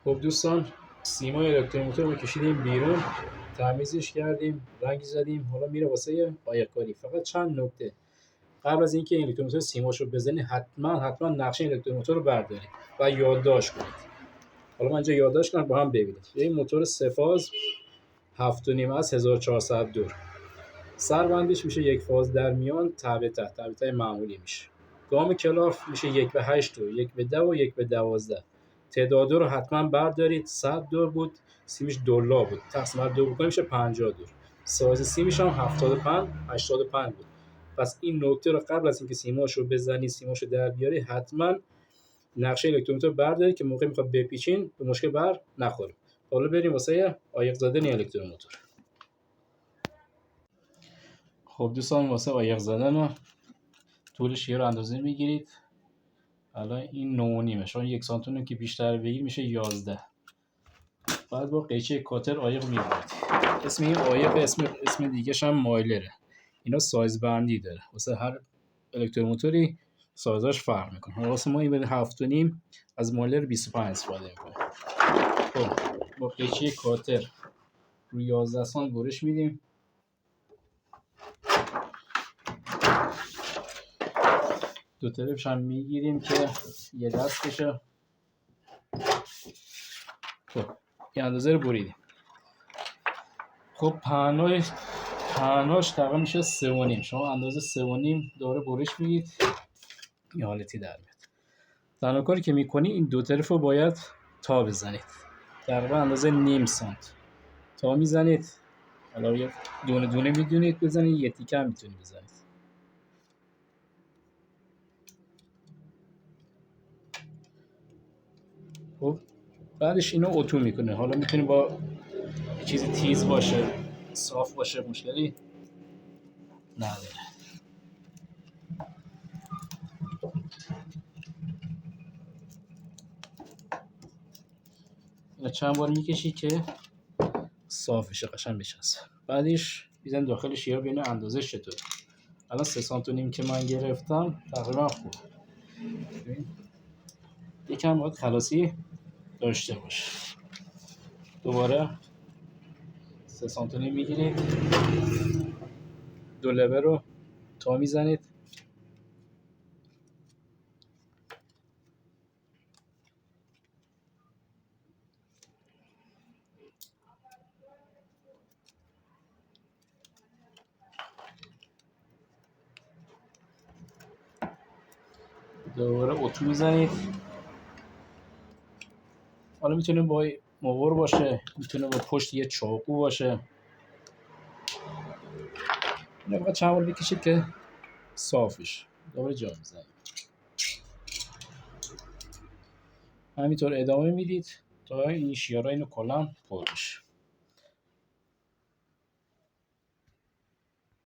خب دوستان، سیمای الکتروموتور رو کشیدیم بیرون، تمیزش کردیم، رنگ زدیم. حالا میره واسه قایقکاری. فقط چند نکته قبل از اینکه این الکتروموتور سیماشو بزنی حتما نقشه نقشه رو بردارید و یادداشت کنید. حالا من اینجا یادداشت کنم با هم ببینید. این موتور سه‌فاز 7.5 از 1400 دور. سربندش میشه یک فاز در میان، تبته معمولی میشه. گام کلاف میشه 1/8 دور، 1/10 و 1/12. تعداد رو حتما بردارید. 100 دور بود، سیمش دولا بود. تقسیم بر دو بکنیم میشه 50 دور. سایز سیمش هم 85 بود. پس این نکته رو قبل از اینکه سیماشو بزنید، سیماشو در بیاری، حتما نقشه الکتروموتور بردارید که موقع میخواد بپیچین به مشکل بر نخوره. حالا بریم واسه عایق زدن الکتروموتور. خب دوستان، واسه عایق زدن طولش رو اندازه میگیرید. الان این 9.5 شما 1 سانتی که بیشتر بگیر میشه 11. بعد با قیچی کاتر عایق میگیرید. اسم این عایق اسم دیگه‌ش هم مایلره. اینا سایز بندی داره. واسه هر الکتروموتوری سایزاش فرق میکنه. واسه ما این 7.5 از مایلر 25 استفاده میکنه. خب با قیچی کاتر روی 11 سانت برش میدیم. دو طرفش هم میگیریم که یه دست بشه. خب این اندازه رو بریدیم. خب پهناش تقریبا میشه 3.5. شما اندازه 3.5 دوره برش میگید. این حالتی در میاد. تنها کاری که میکنی این دو طرف رو باید تا بزنید. تقریبا اندازه نیم سانت تا میزنید. حالا یه دونه دونه میدونید بزنید، یه تیکه هم میتونید بزنید. خب بعدش اینو اتو میکنه. حالا میتونه با چیزی تیز باشه، صاف باشه، مشکلی نداره. اینو چند بار میکشی که صاف بشه، قشنگ بچسبه. بعدش میزن داخل شیر ببینه اندازه چطوره. الان 3 سانت و نیم که من گرفتم تقریبا خوب. یکم باید خلاصی داشته باشه. دوباره 3 سانت و نیم میگیرید، دو لبه رو تا میزنید. دوباره اتو میزنید. حالا میتونه با موور باشه، میتونه با پشت یه چاقو باشه. اینو فقط چند بار بکشید که صافش. دوباره جا میزنید. همینطور ادامه میدید تا این شیارا اینو کلا پر بشه.